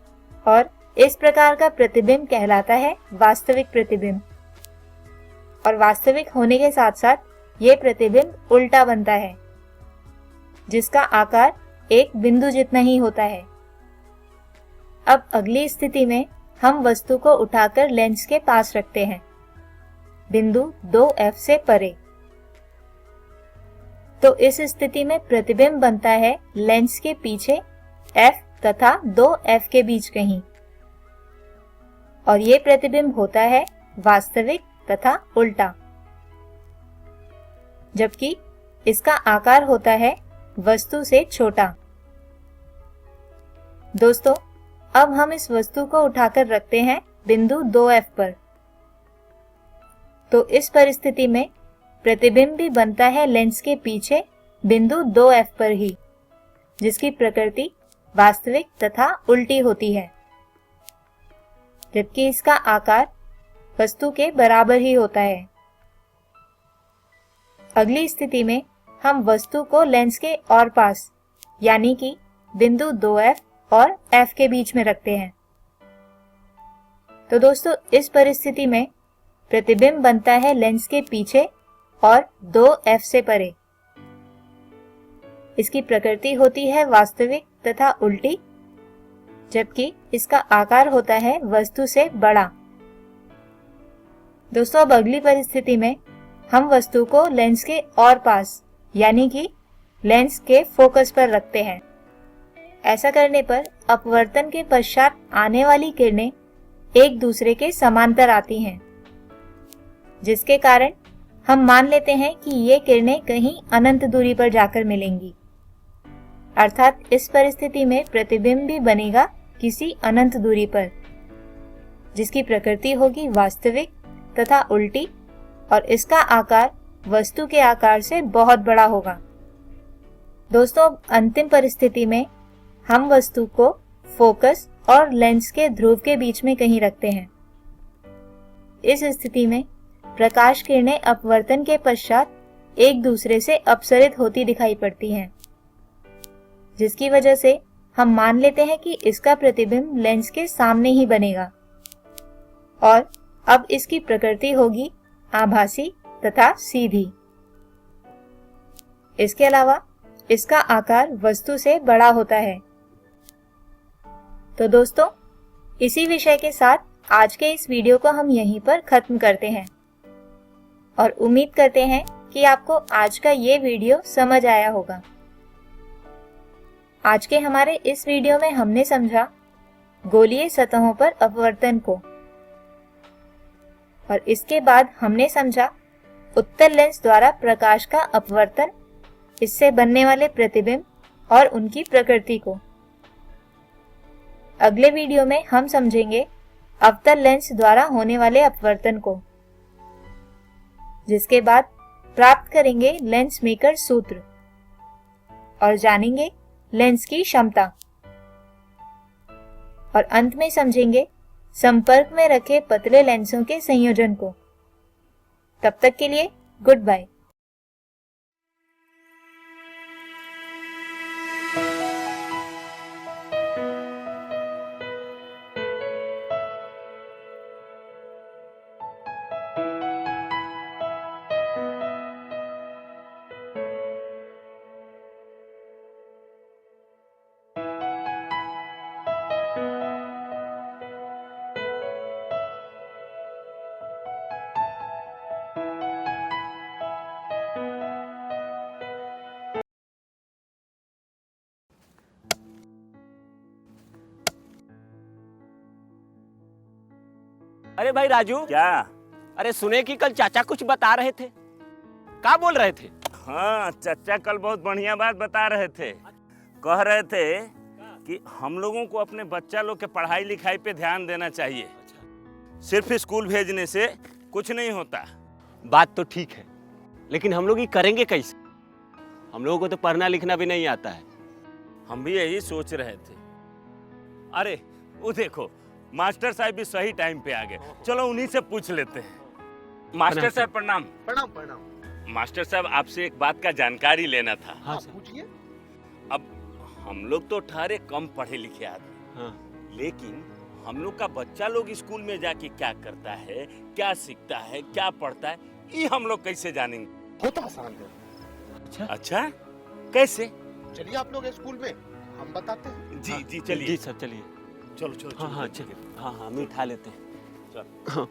और इस प्रकार का प्रतिबिंब कहलाता है वास्तविक प्रतिबिंब। और वास्तविक होने के साथ साथ ये प्रतिबिंब उल्टा बनता है, जिसका आकार एक बिंदु जितना ही होता है। अब अगली स्थिति में हम वस्तु को उठाकर लेंस के पास रखते हैं, बिंदु 2f से परे। तो इस स्थिति में प्रतिबिंब बनता है लेंस के पीछे f तथा 2f के बीच कहीं, और ये प्रतिबिंब होता है वास्तविक तथा उल्टा, जबकि इसका आकार होता है वस्तु से छोटा। दोस्तों, अब हम इस वस्तु को उठाकर रखते हैं बिंदु 2f पर। तो इस परिस्थिति में प्रतिबिंब भी बनता है लेंस के पीछे बिंदु 2f पर ही, जिसकी प्रकृति वास्तविक तथा उल्टी होती है, जबकि इसका आकार वस्तु के बराबर ही होता है। अगली स्थिति में हम वस्तु को लेंस के और पास यानी कि बिंदु 2f और f के बीच में रखते हैं। तो दोस्तों, इस परिस्थिति में प्रतिबिंब बनता है लेंस के पीछे और 2f से परे। इसकी प्रकृति होती है वास्तविक तथा उल्टी, जबकि इसका आकार होता है वस्तु से बड़ा। दोस्तों, अब अगली परिस्थिति में हम वस्तु को लेंस के और पास यानी कि लेंस के फोकस पर रखते हैं। ऐसा करने पर अपवर्तन के पश्चात आने वाली किरणें एक दूसरे के समांतर आती हैं, जिसके कारण हम मान लेते हैं कि ये किरणें कहीं अनंत दूरी पर जाकर मिलेंगी। अर्थात इस परिस्थिति में प्रतिबिंब भी बनेगा किसी अनंत दूरी पर, जिसकी प्रकृति होगी वास्तविक तथा उल्टी, और इसका आकार वस्तु के आकार से बहुत बड़ा होगा। दोस्तों, अंतिम परिस्थिति में हम वस्तु को फोकस और लेंस के ध्रुव के बीच में कहीं रखते हैं। इस स्थिति में प्रकाश किरणें अपवर्तन के पश्चात एक दूसरे से अपसरित होती दिखाई पड़ती हैं, जिसकी वजह से हम मान लेते हैं कि इसका प्रतिबिंब लेंस के सामने ही बनेगा, और अब इसकी प्रकृति होगी आभासी तथा सीधी। इसके अलावा इसका आकार वस्तु से बड़ा होता है। तो दोस्तों, इसी विषय के साथ आज के इस वीडियो को हम यहीं पर खत्म करते हैं, और उम्मीद करते हैं कि आपको आज का ये वीडियो समझ आया होगा। आज के हमारे इस वीडियो में हमने समझा गोलीय सतहों पर अपवर्तन को, और इसके बाद हमने समझा उत्तल लेंस द्वारा प्रकाश का अपवर्तन, इससे बनने वाले प्रतिबिंब और उनकी प्रकृति को। अगले वीडियो में हम समझेंगे अवतल लेंस द्वारा होने वाले अपवर्तन को, जिसके बाद प्राप्त करेंगे लेंस मेकर सूत्र और जानेंगे लेंस की क्षमता। और अंत में समझेंगे संपर्क में रखे पतले लेंसों के संयोजन को। तब तक के लिए गुड बाय। अरे भाई राजू, क्या? अरे सुने कि कल चाचा कुछ बता रहे थे, क्या बोल रहे थे? हाँ, चाचा कल बहुत बढ़िया बात बता रहे थे। कह रहे थे कि हम लोगों को अपने बच्चा लोग के पढ़ाई लिखाई पे ध्यान देना चाहिए। सिर्फ स्कूल भेजने से कुछ नहीं होता। बात तो ठीक है, लेकिन हम लोग ये करेंगे कैसे? हम लोगों को तो पढ़ना लिखना भी नहीं आता है। हम भी यही सोच रहे थे। अरे वो देखो, मास्टर साहब भी सही टाइम पे आ गए। चलो उन्हीं से पूछ लेते हैं। मास्टर साहब प्रणाम। प्रणाम प्रणाम। मास्टर साहब, आपसे एक बात का जानकारी लेना था। हाँ, पूछिए। अब हम लोग तो ठहरे कम पढ़े लिखे आदमी, हाँ। लेकिन हम लोग का बच्चा लोग स्कूल में जाके क्या करता है, क्या सीखता है, क्या पढ़ता है, ये हम लोग कैसे जानेंगे? बहुत आसान है। अच्छा, कैसे? चलिए आप लोग स्कूल में, हम बताते हैं। जी जी चलिए। जी सर चलिए। चलो चलो। हाँ हाँ चलिए। हाँ हाँ, हम उठा लेते हैं। चलो।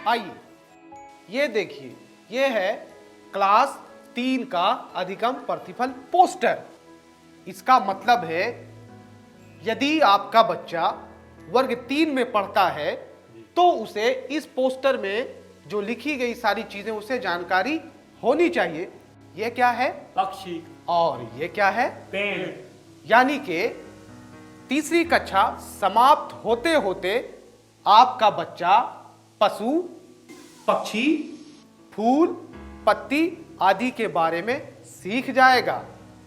आइए, ये देखिए, ये है क्लास 3 का अधिगम प्रतिफल पोस्टर। इसका मतलब है यदि आपका बच्चा वर्ग 3 में पढ़ता है तो उसे इस पोस्टर में जो लिखी गई सारी चीजें उसे जानकारी होनी चाहिए। ये क्या है? पक्षी। और ये क्या है? पेड़। यानी कि तीसरी कक्षा समाप्त होते होते आपका बच्चा पशु, पक्षी, फूल, पत्ती आदि के बारे में सीख जाएगा।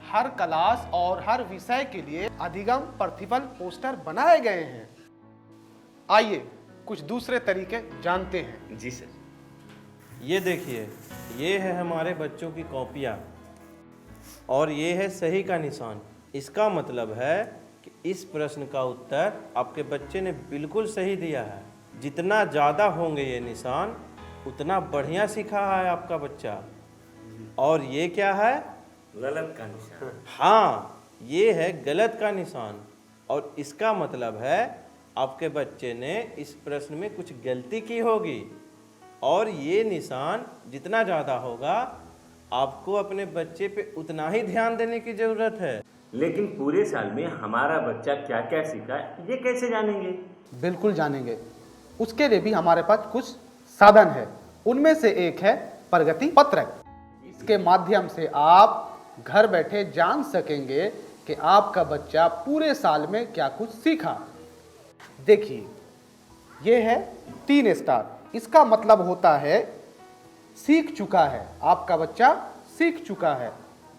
हर क्लास और हर विषय के लिए अधिगम प्रतिफल पोस्टर बनाए गए हैं। आइए कुछ दूसरे तरीके जानते हैं। जी सर। ये देखिए, ये है हमारे बच्चों की कॉपियाँ और ये है सही का निशान। इसका मतलब है कि इस प्रश्न का उत्तर आपके बच्चे ने बिल्कुल सही दिया है। जितना ज़्यादा होंगे ये निशान उतना बढ़िया सीखा है आपका बच्चा। और ये क्या है? गलत का निशान। हाँ, ये है गलत का निशान और इसका मतलब है आपके बच्चे ने इस प्रश्न में कुछ गलती की होगी। और ये निशान जितना ज़्यादा होगा आपको अपने बच्चे पे उतना ही ध्यान देने की ज़रूरत है। लेकिन पूरे साल में हमारा बच्चा क्या क्या सीखा ये कैसे जानेंगे? बिल्कुल जानेंगे। उसके लिए भी हमारे पास कुछ साधन है। उनमें से एक है प्रगति पत्रक। इसके माध्यम से आप घर बैठे जान सकेंगे कि आपका बच्चा पूरे साल में क्या कुछ सीखा। देखिए, ये है 3 स्टार। इसका मतलब होता है सीख चुका है, आपका बच्चा सीख चुका है।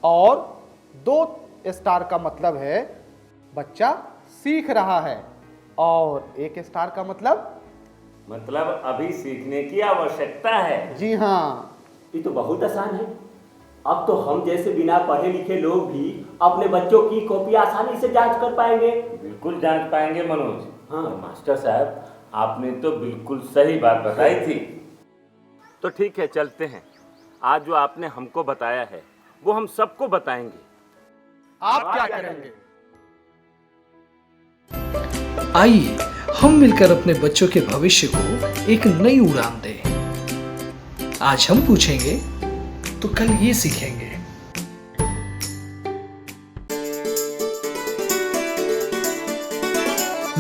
और 2 स्टार का मतलब है बच्चा सीख रहा है। और 1 स्टार का मतलब अभी सीखने की आवश्यकता है। जी हाँ। ये तो बहुत आसान है। अब तो हम जैसे बिना पढ़े लिखे लोग भी अपने बच्चों की कॉपी आसानी से जांच कर पाएंगे। बिल्कुल जांच पाएंगे मनोज। हाँ। मास्टर साहब, आपने तो बिल्कुल सही बात बताई थी। तो ठीक है, चलते हैं। आज जो आपने हमको बताया है वो हम सबको बताएंगे। आप क्या करेंगे? आइए हम मिलकर अपने बच्चों के भविष्य को एक नई उड़ान दें। आज हम पूछेंगे तो कल ये सीखेंगे।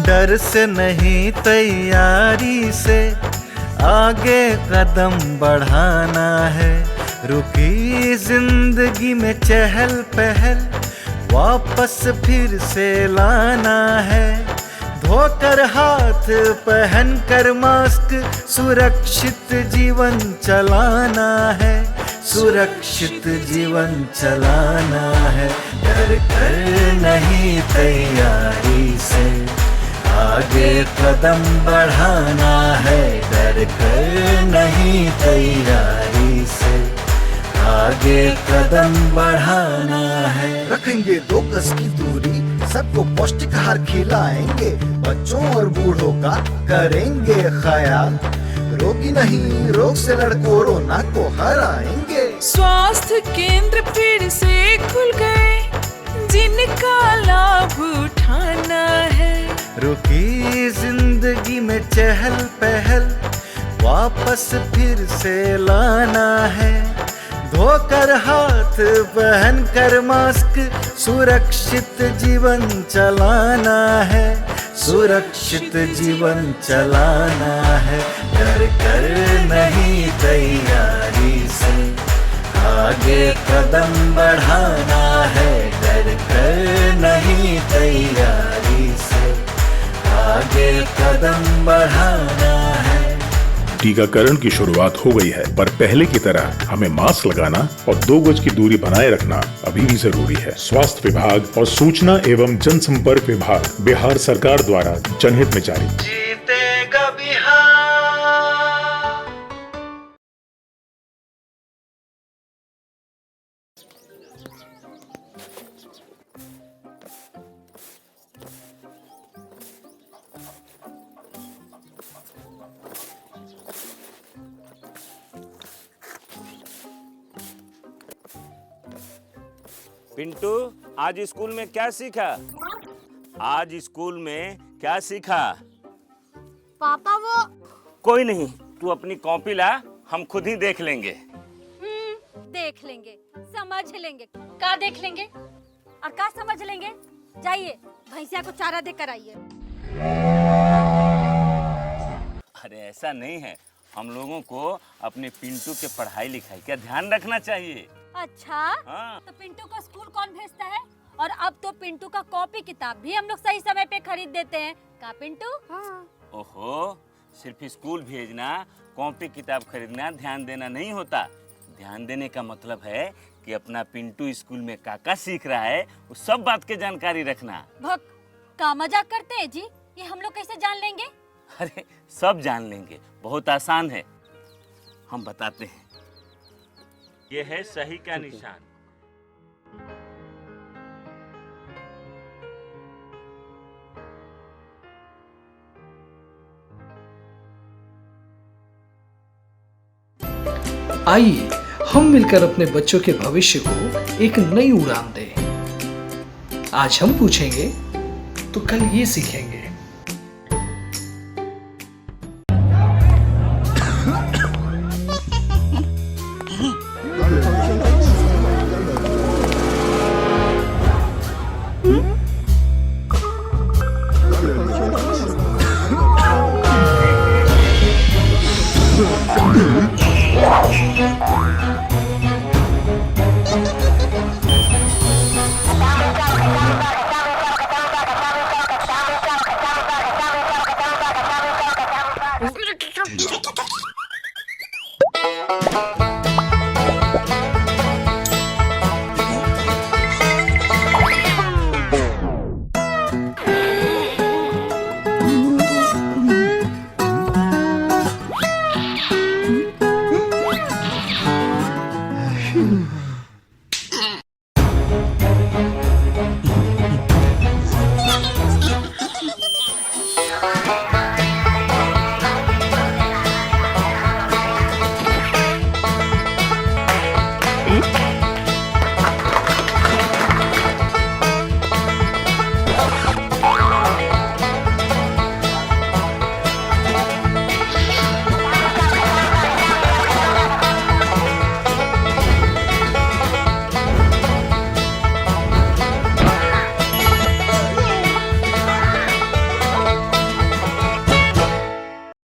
डर से नहीं, तैयारी से आगे कदम बढ़ाना है। रुकी जिंदगी में चहल पहल वापस फिर से लाना है। धोकर हाथ पहन कर मास्क सुरक्षित जीवन चलाना है। सुरक्षित जीवन चलाना है। डर कर नहीं तैयारी से, आगे कदम बढ़ाना है, डर कर नहीं तैयारी से, आगे कदम बढ़ाना है। रखेंगे 2 गज की दूरी, सबको पौष्टिक आहार खिलाएंगे, बच्चों और बूढ़ों का करेंगे ख्याल, रोगी नहीं रोग से लड़ कोरोना को हराएंगे। स्वास्थ्य केंद्र फिर से खुल गए, जिनका लाभ उठाना है। रुकी जिंदगी में चहल पहल, वापस फिर से लाना है, धोकर हाथ पहन कर मास्क, सुरक्षित जीवन चलाना है, सुरक्षित जीवन चलाना है, डर कर नहीं तैयारी से, आगे कदम बढ़ाना है, डर कर नहीं तैयारी से, आगे कदम बढ़ाना है। टीकाकरण की शुरुआत हो गई है, पर पहले की तरह हमें मास्क लगाना और 2 गज की दूरी बनाए रखना अभी भी जरूरी है। स्वास्थ्य विभाग और सूचना एवं जनसंपर्क विभाग बिहार सरकार द्वारा जनहित में जारी। जीतेगा बिहार। पिंटू, आज स्कूल में क्या सीखा? आज स्कूल में क्या सीखा? पापा वो कोई नहीं, तू अपनी कॉपी ला, हम खुद ही देख लेंगे। देख लेंगे, समझ लेंगे। का देख लेंगे और का समझ लेंगे? जाइए भैंसिया को चारा देकर आइए। अरे ऐसा नहीं है, हम लोगों को अपने पिंटू के पढ़ाई लिखाई का ध्यान रखना चाहिए। अच्छा हाँ। तो पिंटू को स्कूल कौन भेजता है? और अब तो पिंटू का कॉपी किताब भी हम लोग सही समय पे खरीद देते हैं। का पिंटू? हाँ। ओहो, सिर्फ स्कूल भेजना, कॉपी किताब खरीदना, ध्यान देना नहीं होता। ध्यान देने का मतलब है कि अपना पिंटू स्कूल में क्या सीख रहा है, वो सब बात की जानकारी रखना। भक, का मजाक करते हैं जी? ये हम लोग कैसे जान लेंगे? अरे सब जान लेंगे, बहुत आसान है, हम बताते हैं। ये है सही का निशान, आइए हम मिलकर अपने बच्चों के भविष्य को एक नई उड़ान दें। आज हम पूछेंगे तो कल ये सीखेंगे।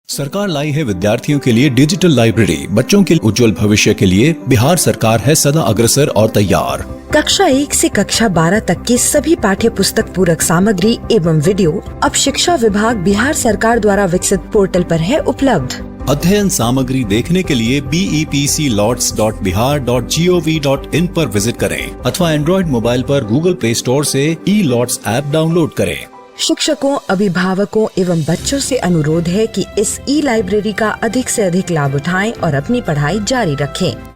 सरकार लाई है विद्यार्थियों के लिए डिजिटल लाइब्रेरी। बच्चों के उज्जवल भविष्य के लिए बिहार सरकार है सदा अग्रसर और तैयार। कक्षा 1 से कक्षा 12 तक की सभी पाठ्य पुस्तक पूरक सामग्री एवं वीडियो अब शिक्षा विभाग बिहार सरकार द्वारा विकसित पोर्टल पर है उपलब्ध। अध्ययन सामग्री देखने के लिए BEPCLots.bihar.gov.in पर विजिट करें अथवा एंड्रॉइड मोबाइल पर गूगल प्ले स्टोर से E-Lots ऐप डाउनलोड करें। शिक्षकों, अभिभावकों एवं बच्चों से अनुरोध है कि इस ई लाइब्रेरी का अधिक से अधिक लाभ उठाएं और अपनी पढ़ाई जारी रखें।